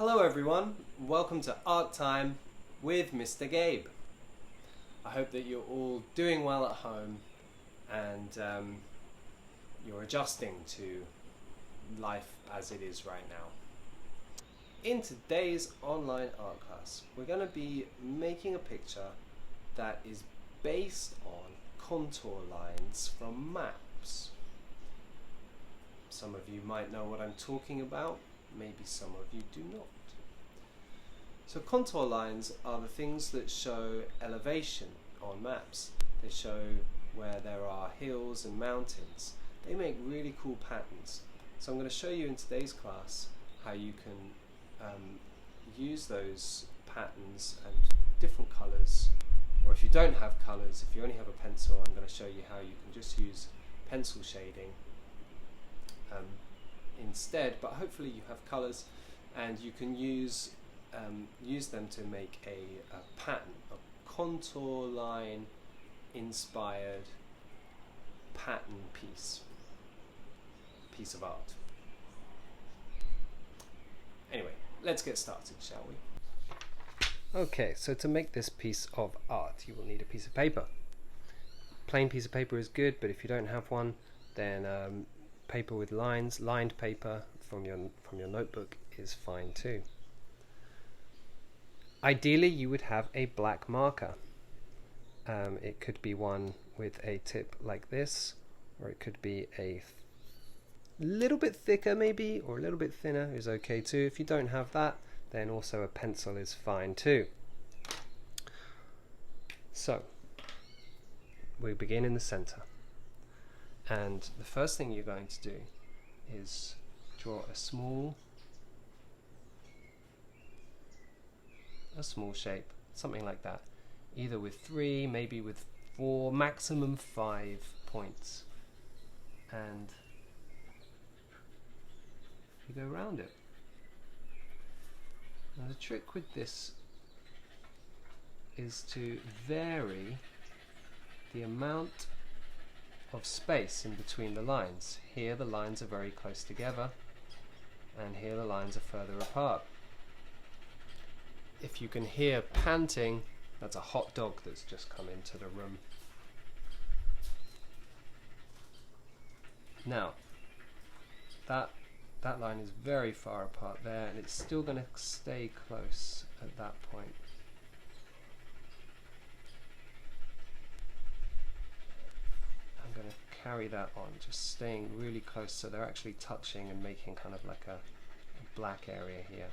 Hello everyone, welcome to Art Time with Mr. Gabe. I hope that you're all doing well at home and you're adjusting to life as it is right now. In today's online art class, we're going to be making a picture that is based on contour lines from maps. Some of you might know what I'm talking about. Maybe some of you do not. So contour lines are the things that show elevation on maps. They show where there are hills and mountains. They make really cool patterns. So I'm going to show you in today's class how you can use those patterns and different colours, or if you don't have colours, if you only have a pencil, I'm going to show you how you can just use pencil shading instead, but hopefully you have colours and you can use them to make a pattern, a contour line inspired pattern piece of art. Anyway, let's get started, shall we? Okay, so to make this piece of art you will need a piece of paper. Plain piece of paper is good, but if you don't have one, then paper with lines, lined paper from your notebook is fine too. Ideally you would have a black marker. It could be one with a tip like this, or it could be a little bit thicker maybe, or a little bit thinner is okay too. If you don't have that, then also a pencil is fine too. So we begin in the center. And the first thing you're going to do is draw a small shape, something like that, either with 3, maybe with 4, maximum 5 points, and you go around it. Now the trick with this is to vary the amount of space in between the lines. Here the lines are very close together, and here the lines are further apart. If you can hear panting, that's a hot dog that's just come into the room. Now that line is very far apart there, and it's still going to stay close at that point. I'm going to carry that on, just staying really close so they're actually touching and making kind of like a black area here.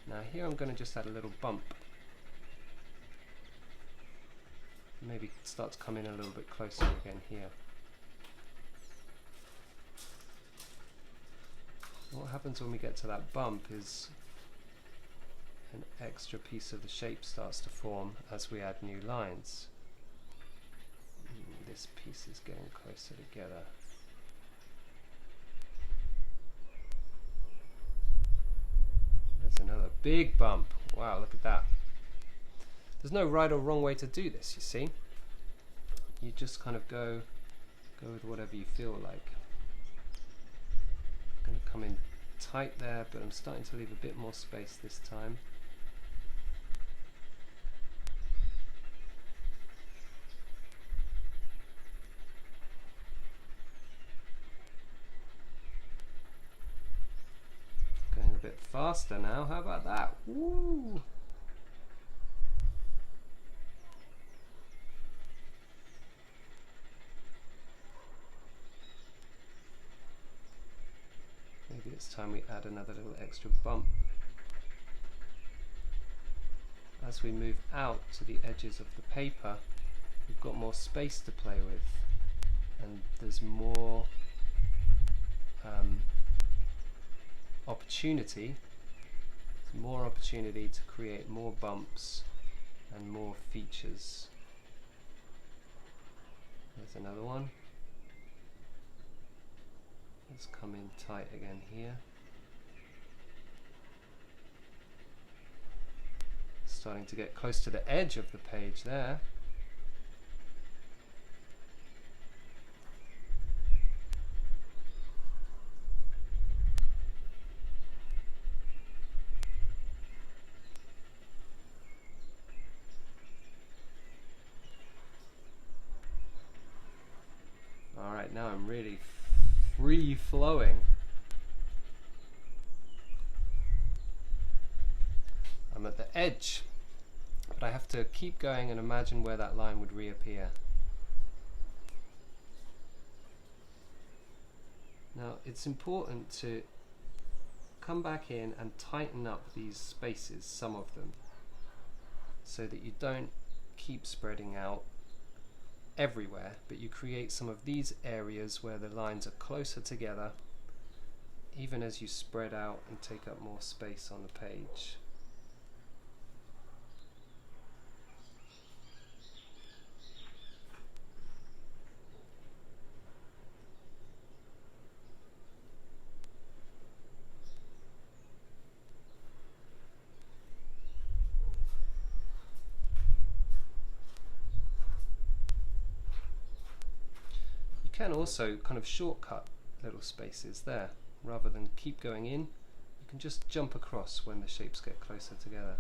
Now here I'm going to just add a little bump. Maybe start to come in a little bit closer again here. What happens when we get to that bump is an extra piece of the shape starts to form as we add new lines. This piece is getting closer together. There's another big bump. Wow, look at that. There's no right or wrong way to do this, you see. You just kind of go with whatever you feel like. I'm going to come in tight there, but I'm starting to leave a bit more space this time. A bit faster now, how about that? Woo! Maybe it's time we add another little extra bump. As we move out to the edges of the paper, we've got more space to play with, and there's more opportunity to create more bumps and more features. There's another one. Let's come in tight again here. Starting to get close to the edge of the page there. I'm at the edge, but I have to keep going and imagine where that line would reappear. Now it's important to come back in and tighten up these spaces, some of them, so that you don't keep spreading out everywhere, but you create some of these areas where the lines are closer together, even as you spread out and take up more space on the page. You can also kind of shortcut little spaces there. Rather than keep going in, you can just jump across when the shapes get closer together.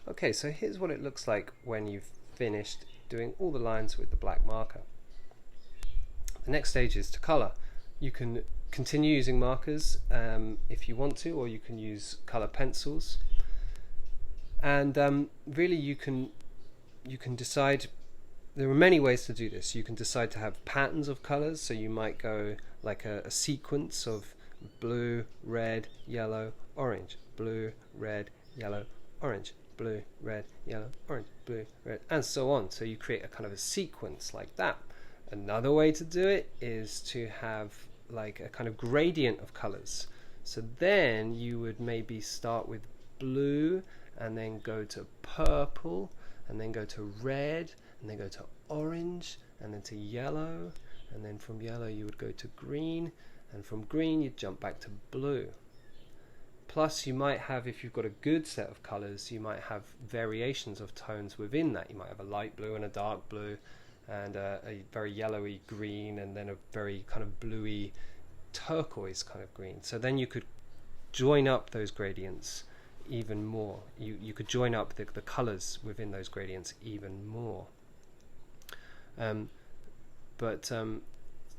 Okay, so here's what it looks like when you've finished doing all the lines with the black marker. The next stage is to color. You can continue using markers if you want to, or you can use color pencils. And really you can decide, there are many ways to do this. You can decide to have patterns of colors, so you might go like a sequence of blue, red, yellow, orange, blue, red, yellow, orange, blue, red, yellow, orange, blue, red, and so on. So you create a kind of a sequence like that. Another way to do it is to have like a kind of gradient of colors. So then you would maybe start with blue and then go to purple and then go to red and then go to orange and then to yellow, and then from yellow you would go to green, and from green you'd jump back to blue. Plus you might have, if you've got a good set of colors, you might have variations of tones within that. You might have a light blue and a dark blue, and a very yellowy green, and then a very kind of bluey turquoise kind of green. So then you could join up those gradients even more. You could join up the colors within those gradients even more.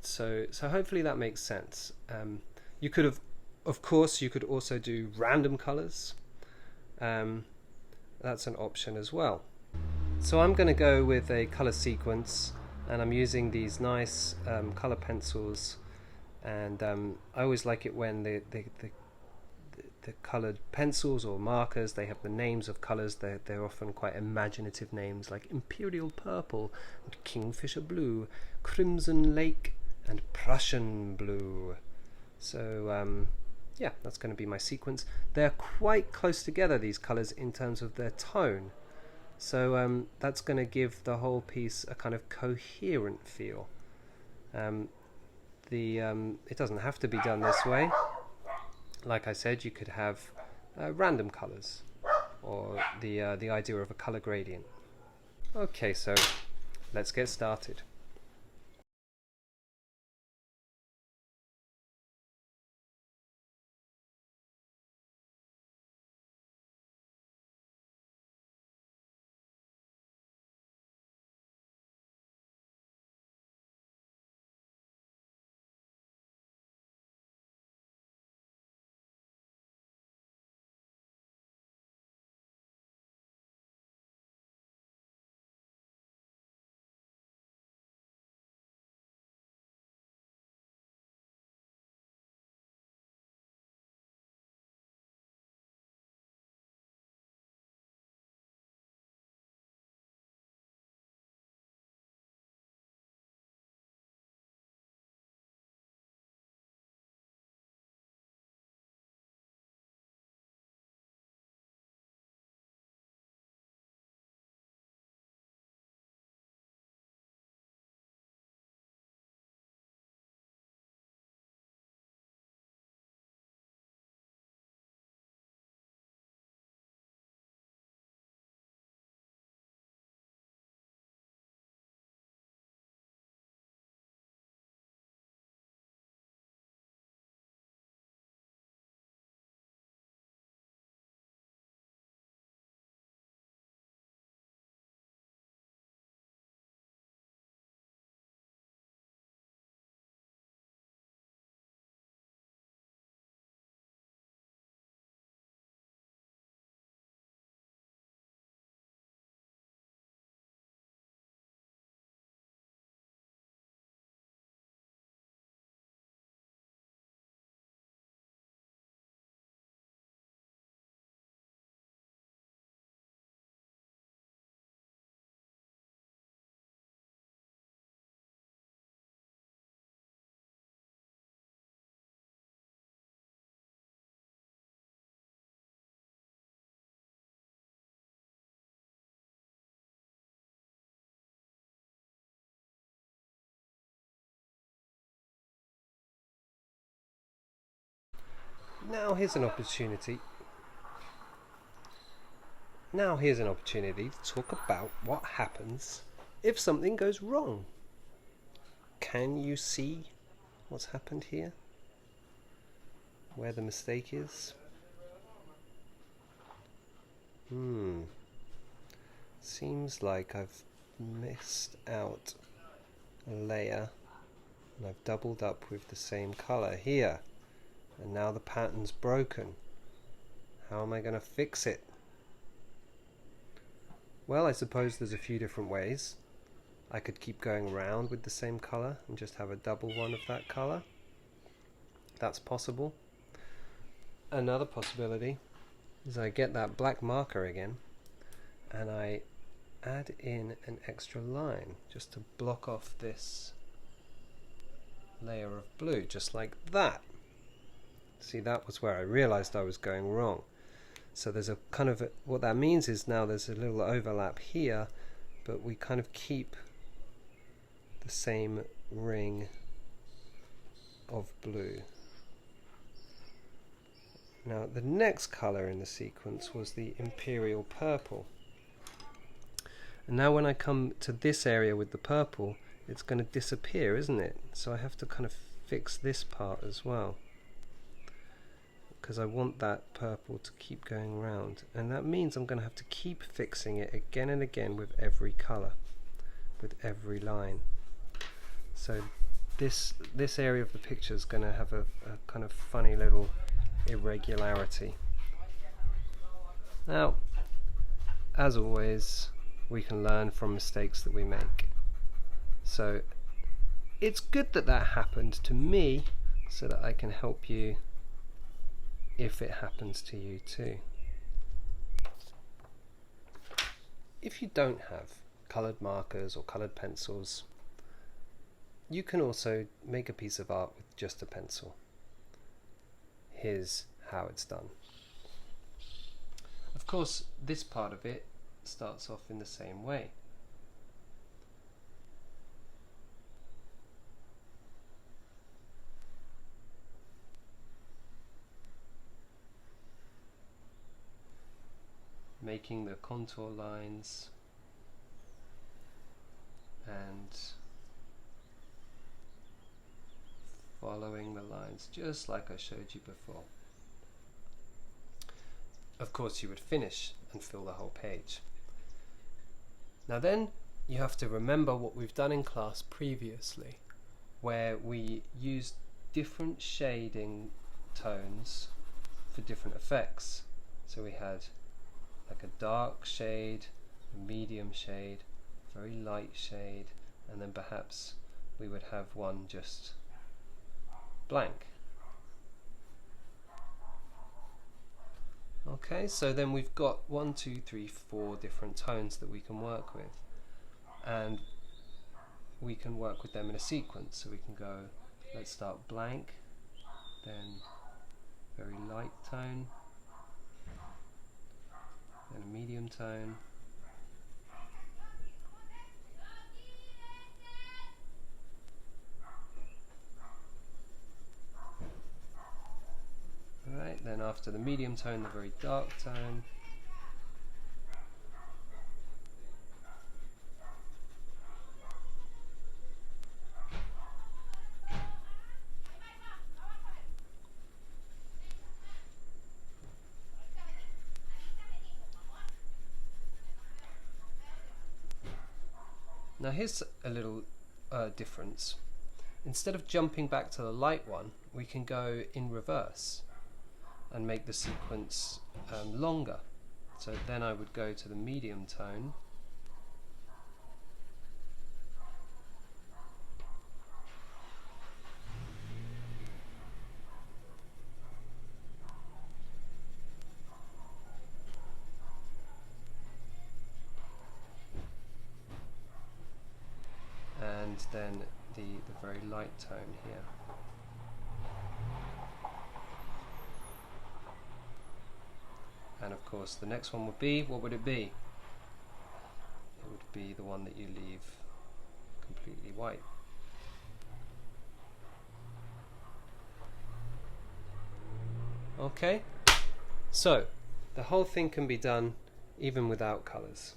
So hopefully that makes sense. You could have, of course, you could also do random colors. That's an option as well. So I'm going to go with a color sequence, and I'm using these nice color pencils, and I always like it when the colored pencils or markers, they have the names of colors. They're often quite imaginative names, like Imperial Purple and Kingfisher Blue, Crimson Lake and Prussian Blue. So yeah, that's going to be my sequence. They're quite close together, these colors, in terms of their tone. So that's going to give the whole piece a kind of coherent feel. It doesn't have to be done this way. Like I said, you could have random colors, or the idea of a color gradient. Okay, so let's get started. Now here's an opportunity. Now here's an opportunity to talk about what happens if something goes wrong. Can you see what's happened here? Where the mistake is? Seems like I've missed out a layer and I've doubled up with the same color here, and now the pattern's broken. How am I going to fix it? Well, I suppose there's a few different ways. I could keep going around with the same color and just have a double one of that color. That's possible. Another possibility is I get that black marker again and I add in an extra line just to block off this layer of blue, just like that. See, that was where I realized I was going wrong. So there's a kind of what that means is now there's a little overlap here, but we kind of keep the same ring of blue. Now the next color in the sequence was the Imperial Purple. And now when I come to this area with the purple, it's going to disappear, isn't it? So I have to kind of fix this part as well, because I want that purple to keep going around, and that means I'm going to have to keep fixing it again and again with every color, with every line. So this area of the picture is going to have a kind of funny little irregularity. Now, as always, we can learn from mistakes that we make. So it's good that that happened to me, so that I can help you if it happens to you too. If you don't have coloured markers or coloured pencils, you can also make a piece of art with just a pencil. Here's how it's done. Of course, this part of it starts off in the same way. Making the contour lines and following the lines just like I showed you before. Of course, you would finish and fill the whole page. Now then, you have to remember what we've done in class previously, where we used different shading tones for different effects. So we had like a dark shade, a medium shade, very light shade, and then perhaps we would have one just blank. Okay, so then we've got 1, 2, 3, 4 different tones that we can work with, and we can work with them in a sequence. So we can go, let's start blank, then very light tone, then a medium tone, right, then after the medium tone, the very dark tone, now here's a little difference. Instead of jumping back to the light one, we can go in reverse and make the sequence longer. So then I would go to the medium tone, and then the very light tone here. And of course the next one would be, what would it be? It would be the one that you leave completely white. Okay? So, the whole thing can be done even without colours.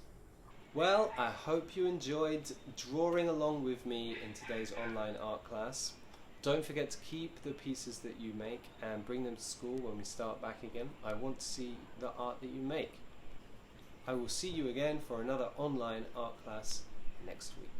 Well, I hope you enjoyed drawing along with me in today's online art class. Don't forget to keep the pieces that you make and bring them to school when we start back again. I want to see the art that you make. I will see you again for another online art class next week.